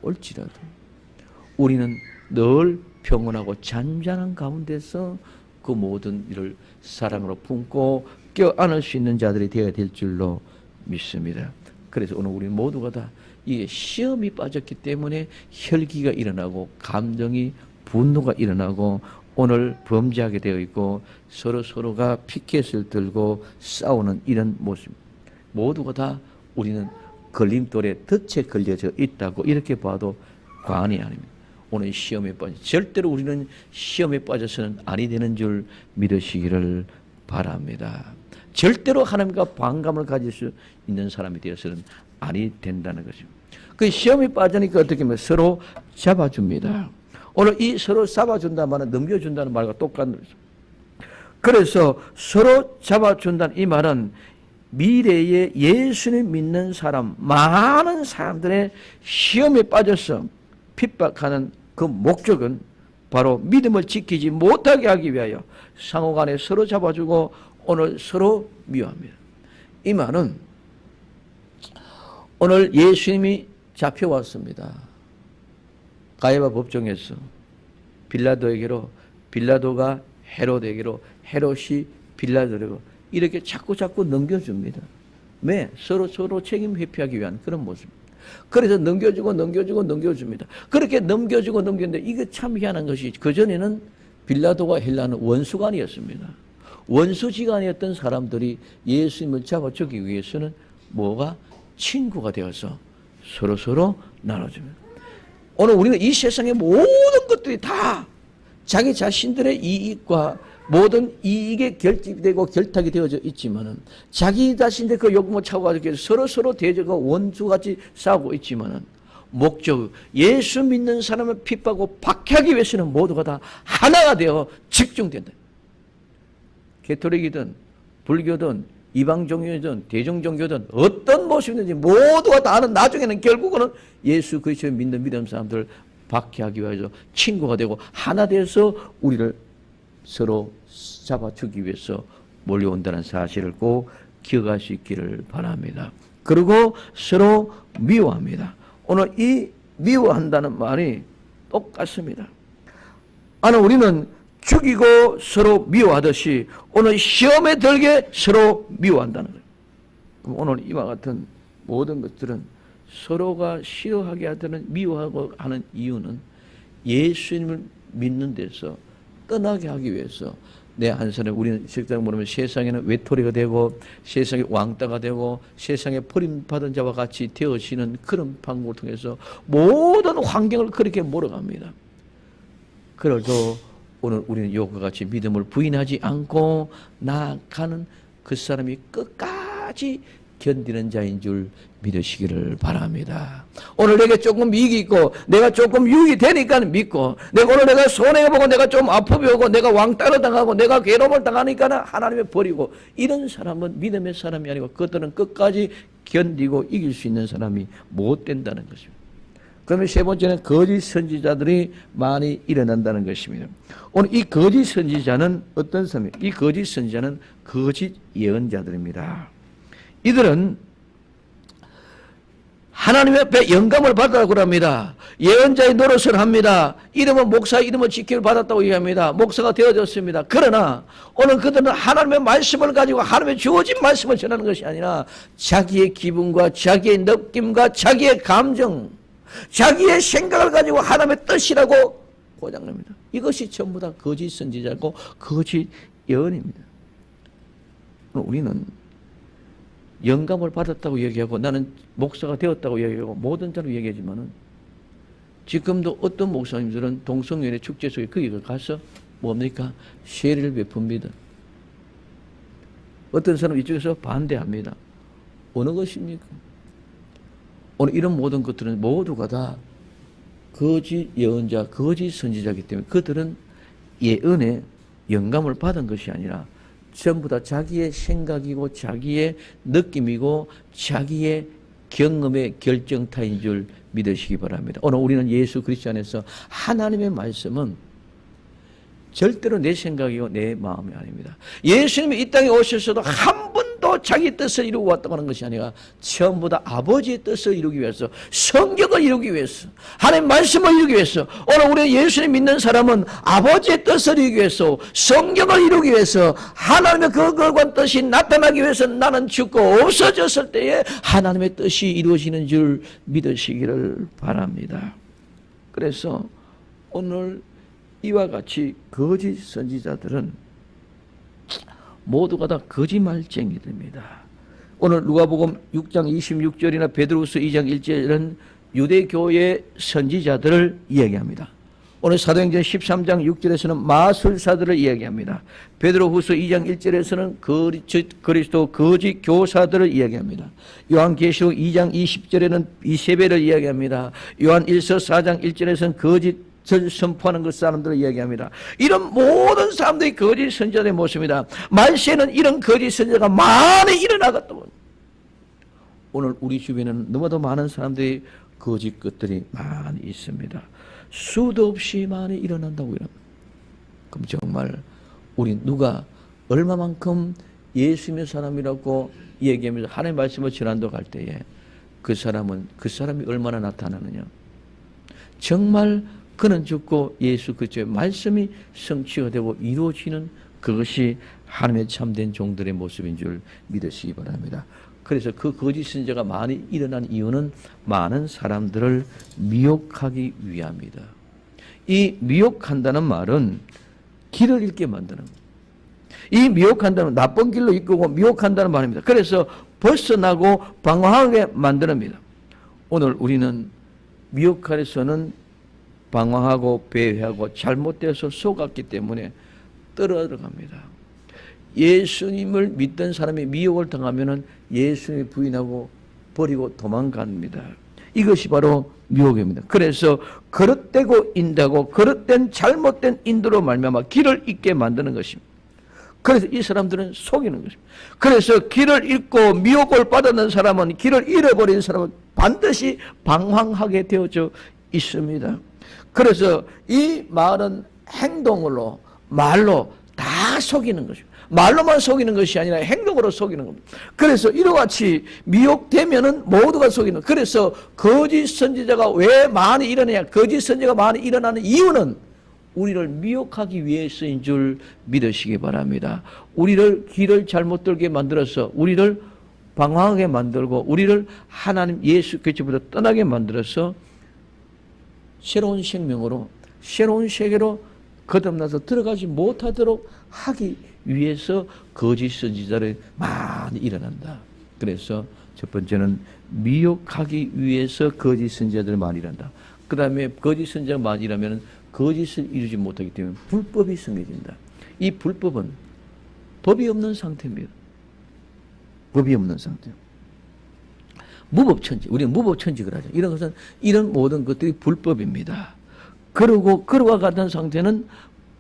올지라도 우리는 늘 평온하고 잔잔한 가운데서 그 모든 일을 사랑으로 품고 껴안을 수 있는 자들이 되어야 될 줄로 믿습니다. 그래서 오늘 우리 모두가 다 이게 시험이 빠졌기 때문에 혈기가 일어나고 감정이 분노가 일어나고 오늘 범죄하게 되어 있고 서로가 피켓을 들고 싸우는 이런 모습 모두가 다 우리는 걸림돌에 덫에 걸려져 있다고 이렇게 봐도 과언이 아닙니다. 오늘 시험에 빠져 절대로 우리는 시험에 빠져서는 아니 되는 줄 믿으시기를 바랍니다. 절대로 하나님과 반감을 가질 수 있는 사람이 되어서는 아니 된다는 것입니다. 그 시험에 빠지니까 어떻게 하면 서로 잡아줍니다. 오늘 이 서로 잡아준다는 말은 넘겨준다는 말과 똑같은 것입니다. 그래서 서로 잡아준다는 이 말은 미래에 예수님 믿는 사람 많은 사람들의 시험에 빠져서 핍박하는 그 목적은 바로 믿음을 지키지 못하게 하기 위하여 상호간에 서로 잡아주고 오늘 서로 미워합니다. 이 말은 오늘 예수님이 잡혀왔습니다. 가야바 법정에서 빌라도에게로 빌라도가 헤롯에게로 헤롯이 빌라도에게로 이렇게 자꾸 넘겨줍니다. 왜? 서로 책임 회피하기 위한 그런 모습. 그래서 넘겨줍니다. 그렇게 넘겨주고 넘겼는데 이게 참 희한한 것이 그전에는 빌라도가 헬라는 원수관이었습니다. 원수지간이었던 사람들이 예수님을 잡아 죽이기 위해서는 뭐가? 친구가 되어서 서로 나눠줍니다. 오늘 우리는 이 세상의 모든 것들이 다 자기 자신들의 이익과 모든 이익에 결집되고 결탁이 되어져 있지만은 자기 자신의 그 욕망을 차고가지고 서로 대적과 원수같이 싸우고 있지만은 목적, 예수 믿는 사람을 핍박하고 박해하기 위해서는 모두가 다 하나가 되어 집중된다. 가톨릭이든 불교든 이방 종교든 대중 종교든 어떤 모습이든지 모두가 다 아는 나중에는 결국은 예수 그리스도를 믿는 믿음 사람들을 박해하기 위해서 친구가 되고 하나 되어서 우리를 서로 잡아주기 위해서 몰려온다는 사실을 꼭 기억할 수 있기를 바랍니다. 그리고 서로 미워합니다. 오늘 이 미워한다는 말이 똑같습니다. 오늘 우리는 죽이고 서로 미워하듯이 오늘 시험에 들게 서로 미워한다는 거예요. 그럼 오늘 이와 같은 모든 것들은 서로가 싫어하게 하는 미워하고 하는 이유는 예수님을 믿는 데서 떠나게 하기 위해서 내 한 사람 우리는 실제로 보면 세상에는 외톨이가 되고 세상에 왕따가 되고 세상에 버림받은 자와 같이 되어지는 그런 방법을 통해서 모든 환경을 그렇게 몰아갑니다. 그래도 오늘 우리는 이와 같이 믿음을 부인하지 않고 나아가는 그 사람이 끝까지 견디는 자인 줄 믿으시기를 바랍니다. 오늘 내게 조금 이익이 있고 내가 조금 유익이 되니까 믿고 오늘 내가 손해보고 내가 좀 아프고 내가 왕따를 당하고 내가 괴로움을 당하니까 하나님을 버리고 이런 사람은 믿음의 사람이 아니고 그들은 끝까지 견디고 이길 수 있는 사람이 못 된다는 것입니다. 그러면 세 번째는 거짓 선지자들이 많이 일어난다는 것입니다. 오늘 이 거짓 선지자는 어떤 사람이에요? 이 거짓 선지자는 거짓 예언자들입니다. 이들은 하나님 앞에 영감을 받았다고 합니다. 예언자의 노릇을 합니다. 이름은 목사 이름을 지킴을 받았다고 얘기합니다. 목사가 되어졌습니다. 그러나 오늘 그들은 하나님의 말씀을 가지고 하나님의 주어진 말씀을 전하는 것이 아니라 자기의 기분과 자기의 느낌과 자기의 감정 자기의 생각을 가지고 하나님의 뜻이라고 고장냅니다. 이것이 전부 다 거짓 선지자고 거짓 예언입니다. 우리는 영감을 받았다고 얘기하고 나는 목사가 되었다고 얘기하고 모든 자로 얘기하지만은 지금도 어떤 목사님들은 동성연애 축제 속에 거기 가서 뭡니까? 세례를 베풉니다. 어떤 사람은 이쪽에서 반대합니다. 어느 것입니까? 오늘 이런 모든 것들은 모두가 다 거짓 예언자, 거짓 선지자이기 때문에 그들은 예언에 영감을 받은 것이 아니라 전부 다 자기의 생각이고 자기의 느낌이고 자기의 경험의 결정타인 줄 믿으시기 바랍니다. 오늘 우리는 예수 그리스도 안에서 하나님의 말씀은 절대로 내 생각이고 내 마음이 아닙니다. 예수님이 이 땅에 오셔서도 한 번도 자기 뜻을 이루고 왔다고 하는 것이 아니라 전부 다 아버지의 뜻을 이루기 위해서 성경을 이루기 위해서 하나님의 말씀을 이루기 위해서 오늘 우리 예수님 믿는 사람은 아버지의 뜻을 이루기 위해서 성경을 이루기 위해서 하나님의 그 거룩한 뜻이 나타나기 위해서 나는 죽고 없어졌을 때에 하나님의 뜻이 이루어지는 줄 믿으시기를 바랍니다. 그래서 오늘 이와 같이 거짓 선지자들은 모두가 다 거짓말쟁이들입니다. 오늘 누가복음 6장 26절이나 베드로후서 2장 1절은 유대교의 선지자들을 이야기합니다. 오늘 사도행전 13장 6절에서는 마술사들을 이야기합니다. 베드로후서 2장 1절에서는 그리스도 거짓 교사들을 이야기합니다. 요한계시록 2장 20절에는 이세벨을 이야기합니다. 요한 1서 4장 1절에서는 거짓 선포하는 그 사람들을 이야기합니다. 이런 모든 사람들이 거짓 선지자의 모습입니다. 말세에는 이런 거짓 선지자가 많이 일어나겠다. 오늘 우리 주변에는 너무도 많은 사람들이 거짓 것들이 많이 있습니다. 수도 없이 많이 일어난다고 이럽니다. 그럼 정말 우리 누가 얼마만큼 예수님의 사람이라고 얘기하면서 하나님의 말씀을 전한다고 할 때에 그 사람이 얼마나 나타나느냐. 정말 그는 죽고 예수 그리스도의 말씀이 성취가 되고 이루어지는 그것이 하나님의 참된 종들의 모습인 줄 믿으시기 바랍니다. 그래서 그 거짓 선지자가 많이 일어난 이유는 많은 사람들을 미혹하기 위함이다. 이 미혹한다는 말은 길을 잃게 만드는 거예요. 이 미혹한다는 나쁜 길로 이끄고 미혹한다는 말입니다. 그래서 벗어나고 방황하게 만듭니다. 오늘 우리는 미혹 아래서는 방황하고 배회하고 잘못돼서 속았기 때문에 떨어져갑니다. 예수님을 믿던 사람이 미혹을 당하면 예수님을 부인하고 버리고 도망갑니다. 이것이 바로 미혹입니다. 그래서 거릇되고 인다고 거릇된 잘못된 인도로 말미암아 길을 잃게 만드는 것입니다. 그래서 이 사람들은 속이는 것입니다. 그래서 길을 잃고 미혹을 받았는 사람은, 길을 잃어버린 사람은 반드시 방황하게 되어져 있습니다. 그래서 이 말은 행동으로, 말로 다 속이는 것입니다. 말로만 속이는 것이 아니라 행동으로 속이는 겁니다. 그래서 이와 같이 미혹되면은 모두가 속이는. 그래서 거짓 선지자가 왜 많이 일어나냐? 거짓 선지자가 많이 일어나는 이유는 우리를 미혹하기 위해서인 줄 믿으시기 바랍니다. 우리를 길을 잘못 들게 만들어서 우리를 방황하게 만들고 우리를 하나님 예수 그리스도보다 떠나게 만들어서 새로운 생명으로 새로운 세계로 거듭나서 들어가지 못하도록 하기 위해서 거짓 선지자를 많이 일어난다. 그래서 첫 번째는 미혹하기 위해서 거짓 선지자들을 많이 일어난다. 그 다음에 거짓 선지자가 많이 일어나면 거짓을 이루지 못하기 때문에 불법이 생겨진다. 이 불법은 법이 없는 상태입니다. 법이 없는 상태. 무법천지. 우리는 무법천지를 하죠. 이런 것은 이런 모든 것들이 불법입니다. 그리고 그와 같은 상태는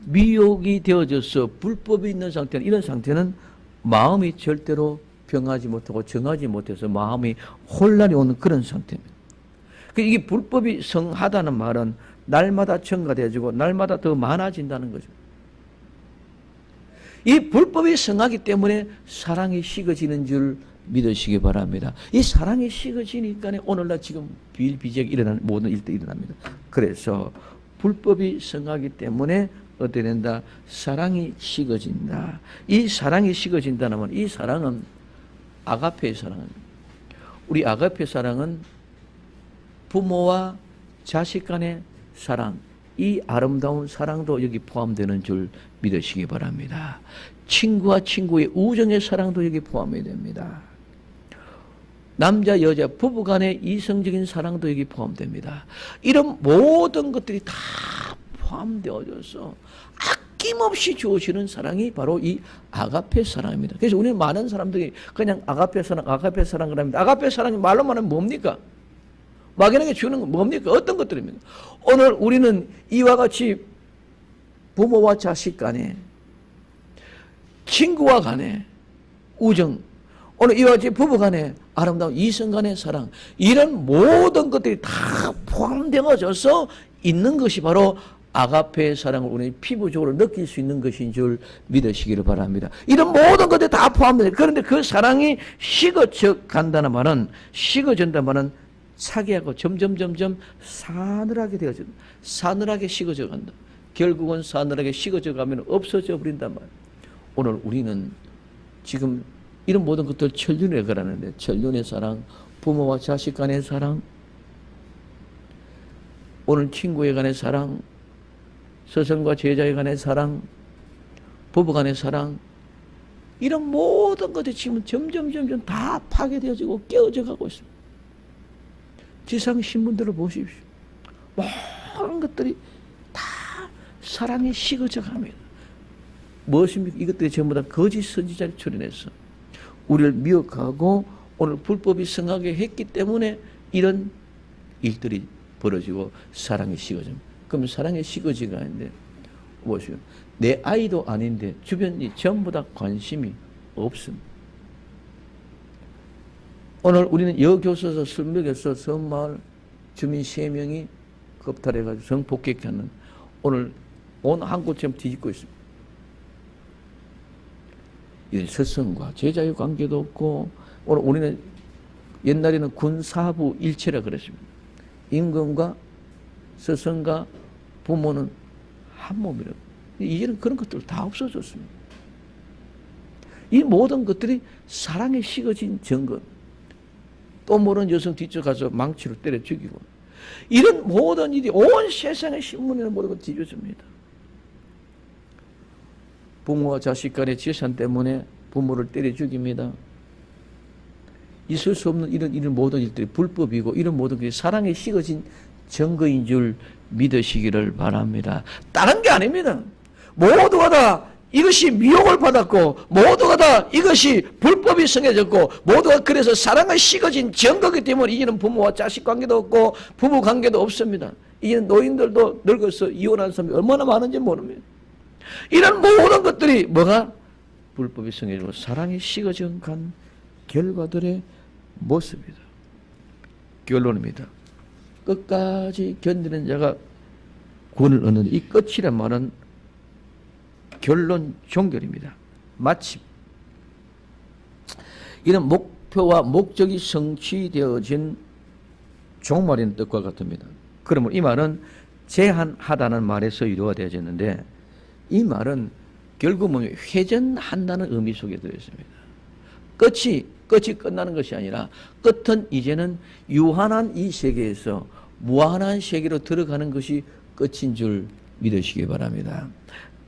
미혹이 되어져서 불법이 있는 상태는, 이런 상태는 마음이 절대로 평하지 못하고 정하지 못해서 마음이 혼란이 오는 그런 상태입니다. 이게 불법이 성하다는 말은 날마다 증가되어지고 날마다 더 많아진다는 거죠. 이 불법이 성하기 때문에 사랑이 식어지는 줄 믿으시기 바랍니다. 이 사랑이 식어지니까 오늘날 지금 비일비재하게 일어나는 모든 일들이 일어납니다. 그래서 불법이 성하기 때문에 어떻게 된다? 사랑이 식어진다. 이 사랑이 식어진다는 건, 이 사랑은 아가페의 사랑입니다. 우리 아가페 사랑은 부모와 자식 간의 사랑, 이 아름다운 사랑도 여기 포함되는 줄 믿으시기 바랍니다. 친구와 친구의 우정의 사랑도 여기 포함이 됩니다. 남자 여자 부부 간의 이성적인 사랑도 여기 포함됩니다. 이런 모든 것들이 다 포함되어져서 아낌없이 주어지는 사랑이 바로 이 아가페 사랑입니다. 그래서 우리는 많은 사람들이 그냥 아가페 사랑을 합니다. 아가페 사랑이 말로 말하면 뭡니까? 막연하게 주는 건 뭡니까? 어떤 것들입니까? 오늘 우리는 이와 같이 부모와 자식 간에, 친구와 간에 우정, 오늘 이와 같이 부부 간에 아름다운 이성 간의 사랑, 이런 모든 것들이 다 포함되어져서 있는 것이 바로 아가페의 사랑을 우리 피부적으로 느낄 수 있는 것인 줄 믿으시기를 바랍니다. 이런 모든 것들이 다 포함됩니다. 그런데 그 사랑이 식어져 간다는 말은, 식어진다는 말은 차게하고 점점 사늘하게 되어진다. 사늘하게 식어져 간다. 결국은 사늘하게 식어져 가면 없어져 버린단 말이에요. 오늘 우리는 지금 이런 모든 것들 천륜에 걸었는데, 천륜의 사랑, 부모와 자식 간의 사랑, 오늘 친구에 간의 사랑, 스승과 제자에 간의 사랑, 부부 간의 사랑, 이런 모든 것들이 지금 점점 다 파괴되어지고 깨어져 가고 있습니다. 지상 신문들을 보십시오. 모든 것들이 다 사랑이 식어져 갑니다. 무엇입니까? 이것들이 전부 다 거짓 선지자를 출연해서 우리를 미혹하고 오늘 불법이 성하게 했기 때문에 이런 일들이 벌어지고 사랑이 식어집니다. 그럼 사랑이 식어지가 아닌데 무엇이요? 내 아이도 아닌데 주변이 전부 다 관심이 없습니다. 오늘 우리는 여교서서 설명에서 섬마을 주민 3명이 겁탈해가지고 성폭행하는, 오늘 온 한국처럼 뒤집고 있습니다. 스승과 제자의 관계도 없고, 오늘 우리는 옛날에는 군사부 일체라 그랬습니다. 임금과 스승과 부모는 한 몸이라고. 이제는 그런 것들 다 없어졌습니다. 이 모든 것들이 사랑에 식어진 증거. 또 모르는 여성 뒤쪽 가서 망치로 때려 죽이고, 이런 모든 일이 온 세상의 신문에는 모든 걸 뒤집어집니다. 부모와 자식 간의 재산 때문에 부모를 때려 죽입니다. 있을 수 없는 이런 모든 일들이 불법이고 이런 모든 것이 사랑에 식어진 증거인 줄 믿으시기를 바랍니다. 다른 게 아닙니다. 모두가 다 이것이 미혹을 받았고 모두가 다 이것이 불법이 성해졌고 모두가 그래서 사랑에 식어진 증거이기 때문에 이제는 부모와 자식 관계도 없고 부부 관계도 없습니다. 이제는 노인들도 늙어서 이혼한 사람이 얼마나 많은지 모릅니다. 이런 모든 것들이 뭐가 불법이 성해지고 사랑이 식어져 간 결과들의 모습이다. 결론입니다. 끝까지 견디는 자가 구원을 얻는 이 끝이란 말은 결론 종결입니다. 마침 이런 목표와 목적이 성취되어진 종말이라는 뜻과 같습니다. 그러면 이 말은 제한하다는 말에서 이루어가 되어졌는데 이 말은 결국은 회전한다는 의미 속에 들어있습니다. 끝이 끝나는 것이 아니라 끝은 이제는 유한한 이 세계에서 무한한 세계로 들어가는 것이 끝인 줄 믿으시기 바랍니다.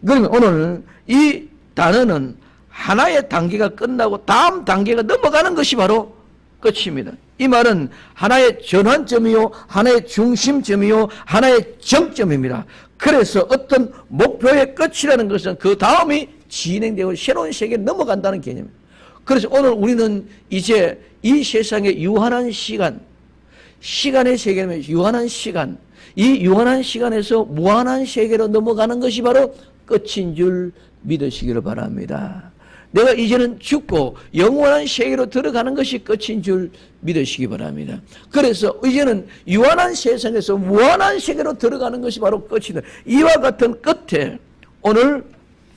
그러면 오늘 이 단어는 하나의 단계가 끝나고 다음 단계가 넘어가는 것이 바로 끝입니다. 이 말은 하나의 전환점이요, 하나의 중심점이요, 하나의 정점입니다. 그래서 어떤 목표의 끝이라는 것은 그 다음이 진행되고 새로운 세계에 넘어간다는 개념입니다. 그래서 오늘 우리는 이제 이 세상의 유한한 시간의 세계는 유한한 시간, 이 유한한 시간에서 무한한 세계로 넘어가는 것이 바로 끝인 줄 믿으시기를 바랍니다. 내가 이제는 죽고 영원한 세계로 들어가는 것이 끝인 줄 믿으시기 바랍니다. 그래서 이제는 유한한 세상에서 무한한 세계로 들어가는 것이 바로 끝이다. 이와 같은 끝에 오늘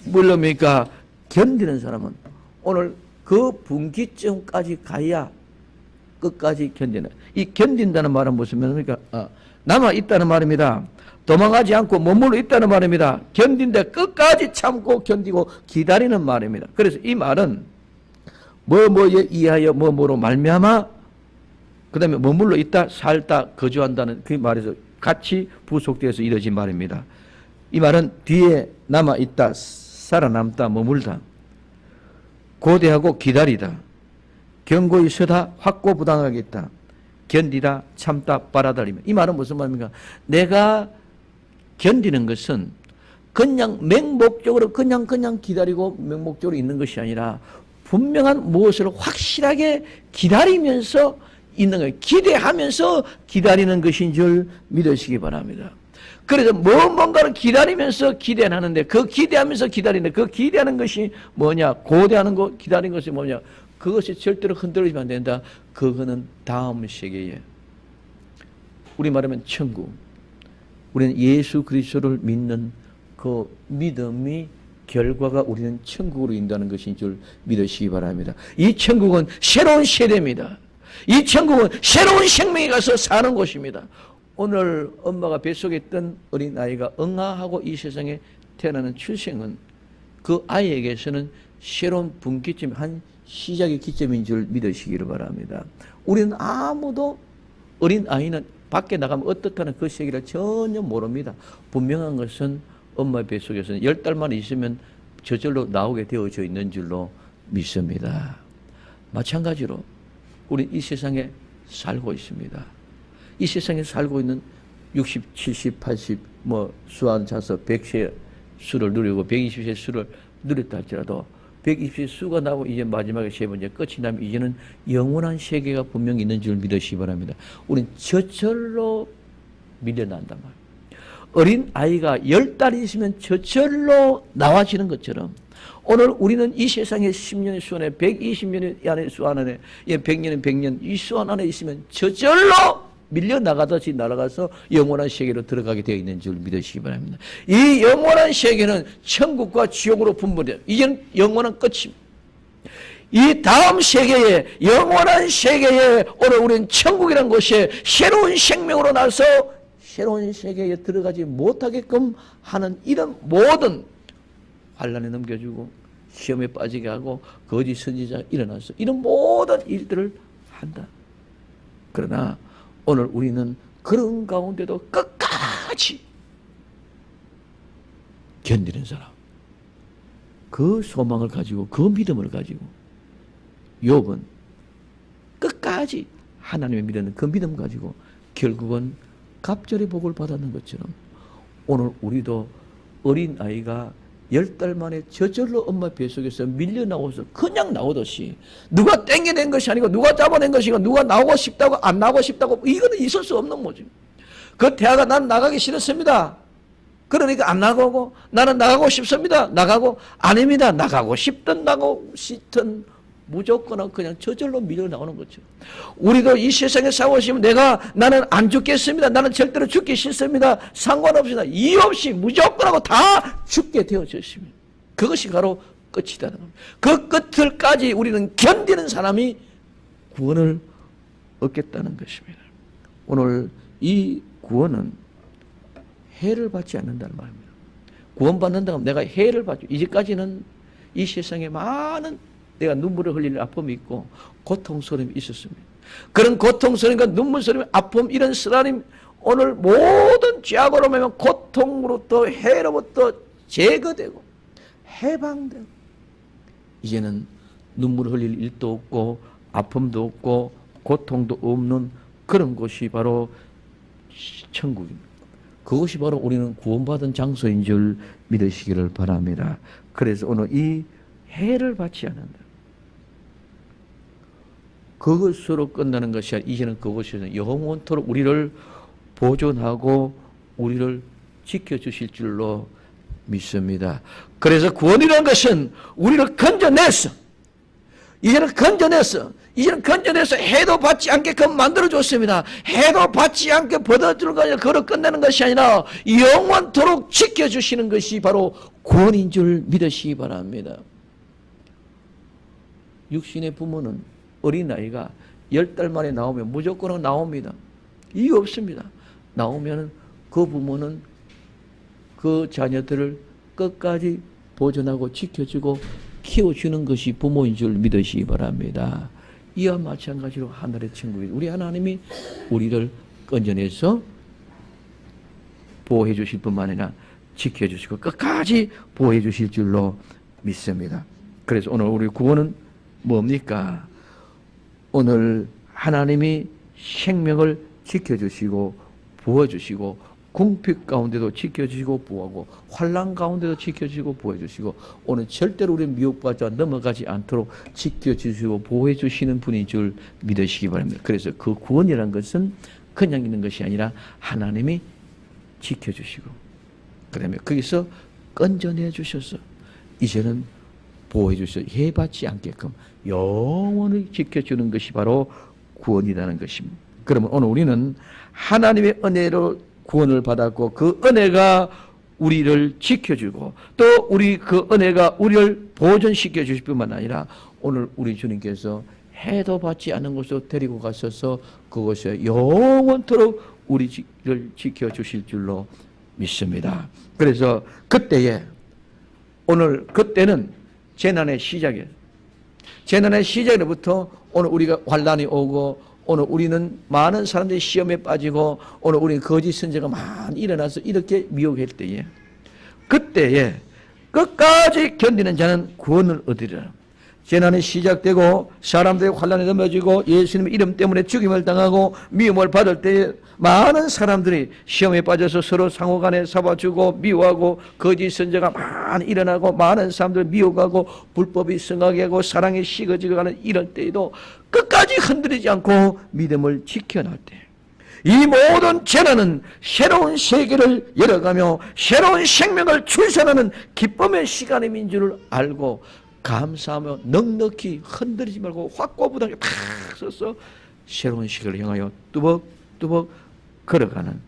물론입니까 견디는 사람은 오늘 그 분기점까지 가야 끝까지 견디는. 이 견딘다는 말은 무슨 말입니까? 남아 있다는 말입니다. 도망가지 않고 머물러 있다는 말입니다. 견딘데 끝까지 참고 견디고 기다리는 말입니다. 그래서 이 말은 뭐뭐에 의하여 뭐뭐로 말미암아 그 다음에 머물러 있다, 살다, 거주한다는 그 말에서 같이 부속되어서 이루어진 말입니다. 이 말은 뒤에 남아 있다, 살아남다, 머물다, 고대하고 기다리다, 견고히 서다, 확고부당하게 있다, 견디다, 참다, 빨아들이며. 이 말은 무슨 말입니까? 내가 견디는 것은 그냥 맹목적으로 그냥 기다리고 맹목적으로 있는 것이 아니라 분명한 무엇을 확실하게 기다리면서 있는 거예요. 기대하면서 기다리는 것인 줄 믿으시기 바랍니다. 그래서 뭔가를 기다리면서 기대는 하는데 그 기대하면서 기다리는데 그 기대하는 것이 뭐냐? 고대하는 것, 기다리는 것이 뭐냐? 그것이 절대로 흔들리면 안 된다. 그거는 다음 세계에 우리 말하면 천국. 우리는 예수 그리스도를 믿는 그 믿음이 결과가 우리는 천국으로 인도하는 것인 줄 믿으시기 바랍니다. 이 천국은 새로운 세대입니다. 이 천국은 새로운 생명이 가서 사는 곳입니다. 오늘 엄마가 뱃속에 있던 어린아이가 응아하고 이 세상에 태어나는 출생은 그 아이에게서는 새로운 분기점, 한 시작의 기점인 줄 믿으시기를 바랍니다. 우리는 아무도 어린아이는 밖에 나가면 어떻다는 그 세계를 전혀 모릅니다. 분명한 것은 엄마 뱃속에서는 10달만 있으면 저절로 나오게 되어져 있는 줄로 믿습니다. 마찬가지로 우리 이 세상에 살고 있습니다. 이 세상에 살고 있는 60, 70, 80, 수한 차서 100세 수를 누리고 120세 수를 누렸다 할지라도 120세 수가 나고 이제 마지막에 세 번째 끝이 나면 이제는 영원한 세계가 분명히 있는 줄 믿으시기 바랍니다. 우리는 저절로 밀려난단 말이에요. 어린 아이가 10달이 있으면 저절로 나와지는 것처럼 오늘 우리는 이 세상의 10년의 수 안에 120년의 안에 수 안에 100년의 100년 이 수 안에 있으면 저절로 밀려나가듯이 날아가서 영원한 세계로 들어가게 되어 있는 줄 믿으시기 바랍니다. 이 영원한 세계는 천국과 지옥으로 분분해요. 이제는 영원한 끝입니다. 이 다음 세계에 영원한 세계에 오늘 우리는 천국이라는 곳에 새로운 생명으로 나서 새로운 세계에 들어가지 못하게끔 하는 이런 모든 환난에 넘겨주고 시험에 빠지게 하고 거짓 선지자가 일어나서 이런 모든 일들을 한다. 그러나 오늘 우리는 그런 가운데도 끝까지 견디는 사람, 그 소망을 가지고 그 믿음을 가지고 욥은 끝까지 하나님의 믿는 그 믿음 가지고 결국은 갑절의 복을 받았는 것처럼 오늘 우리도 어린 아이가 10달 만에 저절로 엄마 뱃속에서 밀려 나와서 그냥 나오듯이 누가 땡겨낸 것이 아니고 누가 잡아낸 것이고 누가 나오고 싶다고 안 나오고 싶다고 이거는 있을 수 없는 거지. 그 대화가 난 나가기 싫었습니다. 그러니까 안 나가고 나는 나가고 싶습니다. 나가고 아닙니다. 나가고 싶든 나가고 싶든 무조건 그냥 저절로 밀려 나오는 거죠. 우리도 이 세상에 살아오시면 나는 안 죽겠습니다. 나는 절대로 죽기 싫습니다. 상관없습니다. 이유 없이 무조건 하고 다 죽게 되어졌습니다. 그것이 바로 끝이다는 겁니다. 그 끝을까지 우리는 견디는 사람이 구원을 얻겠다는 것입니다. 오늘 이 구원은 해를 받지 않는다는 말입니다. 구원받는다고 하면 내가 해를 받죠. 이제까지는 이 세상에 많은 내가 눈물을 흘릴 아픔이 있고 고통스러움이 있었습니다. 그런 고통스러움과 눈물스러움, 아픔, 이런 쓰라림 오늘 모든 죄악으로 말하면 고통으로부터 해로부터 제거되고 해방되고 이제는 눈물 흘릴 일도 없고 아픔도 없고 고통도 없는 그런 곳이 바로 천국입니다. 그것이 바로 우리는 구원받은 장소인 줄 믿으시기를 바랍니다. 그래서 오늘 이 해를 받지 않는다. 그것으로 끝나는 것이 아니라 이제는 그것이 영원토록 우리를 보존하고 우리를 지켜주실 줄로 믿습니다. 그래서 구원이라는 것은 우리를 건져냈어. 이제는 건져내서 해도 받지 않게끔 만들어줬습니다. 해도 받지 않게 벗어주는 것이 아니라 그걸 끝내는 것이 아니라 영원토록 지켜주시는 것이 바로 구원인 줄 믿으시기 바랍니다. 육신의 부모는 어린아이가 10달 만에 나오면 무조건 나옵니다. 이유 없습니다. 나오면 그 부모는 그 자녀들을 끝까지 보존하고 지켜주고 키워주는 것이 부모인 줄 믿으시기 바랍니다. 이와 마찬가지로 하늘의 천국이 우리 하나님이 우리를 건져내서 보호해 주실 뿐만 아니라 지켜주시고 끝까지 보호해 주실 줄로 믿습니다. 그래서 오늘 우리 구원은 뭡니까? 오늘 하나님이 생명을 지켜주시고 부어주시고 궁핍 가운데도 지켜주시고 보호하고 환난 가운데도 지켜주시고 보호해주시고 오늘 절대로 우리 미혹받아 넘어가지 않도록 지켜주시고 보호해주시는 분인 줄 믿으시기 바랍니다. 그래서 그 구원이라는 것은 그냥 있는 것이 아니라 하나님이 지켜주시고 그 다음에 거기서 건져내 주셔서 이제는 보호해 주셔서 해받지 않게끔 영원히 지켜주는 것이 바로 구원이라는 것입니다. 그러면 오늘 우리는 하나님의 은혜로 구원을 받았고 그 은혜가 우리를 지켜주고 또 우리 그 은혜가 우리를 보존시켜 주실 뿐만 아니라 오늘 우리 주님께서 해도 받지 않는 곳으로 데리고 가셔서 그곳에 영원토록 우리를 지켜주실 줄로 믿습니다. 그래서 그때에 오늘 그때는 재난의 시작이에요. 재난의 시작으로부터 오늘 우리가 환난이 오고 오늘 우리는 많은 사람들이 시험에 빠지고 오늘 우리는 거짓 선지자가 많이 일어나서 이렇게 미혹할 때에 그때에 끝까지 견디는 자는 구원을 얻으리라. 재난이 시작되고 사람들의 환난에 넘어지고 예수님의 이름 때문에 죽임을 당하고 미움을 받을 때에 많은 사람들이 시험에 빠져서 서로 상호간에 잡아주고 미워하고 거짓 선지자가 많이 일어나고 많은 사람들을 미혹하고 불법이 성하게 하고 사랑이 식어지고 이런 때에도 끝까지 흔들리지 않고 믿음을 지켜날 때 이 모든 재난은 새로운 세계를 열어가며 새로운 생명을 출산하는 기쁨의 시간인 줄을 알고 감사하며 넉넉히 흔들리지 말고 확고부당하게 팍 서서 새로운 시간을 향하여 뚜벅뚜벅 걸어가는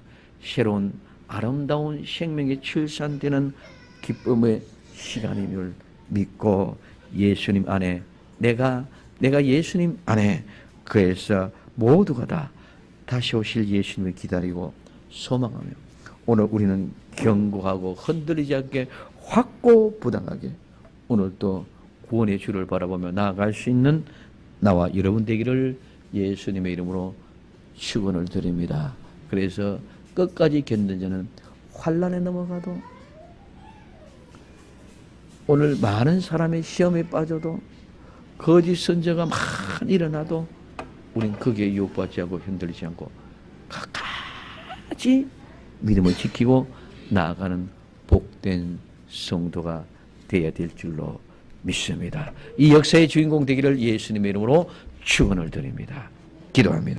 새로운 아름다운 생명이 출산되는 기쁨의 시간임을 믿고 예수님 안에 내가 예수님 안에 그래서 모두가 다 다시 오실 예수님을 기다리고 소망하며 오늘 우리는 견고하고 흔들리지 않게 확고부당하게 오늘 또 구원의 주를 바라보며 나아갈 수 있는 나와 여러분 되기를 예수님의 이름으로 축원을 드립니다. 그래서 끝까지 견딘 자는 환난에 넘어가도 오늘 많은 사람의 시험에 빠져도 거짓 선저가 많이 일어나도 우린 거기에 유혹받지 않고 흔들리지 않고 끝까지 믿음을 지키고 나아가는 복된 성도가 되어야 될 줄로 믿습니다. 이 역사의 주인공 되기를 예수님의 이름으로 축원을 드립니다. 기도합니다.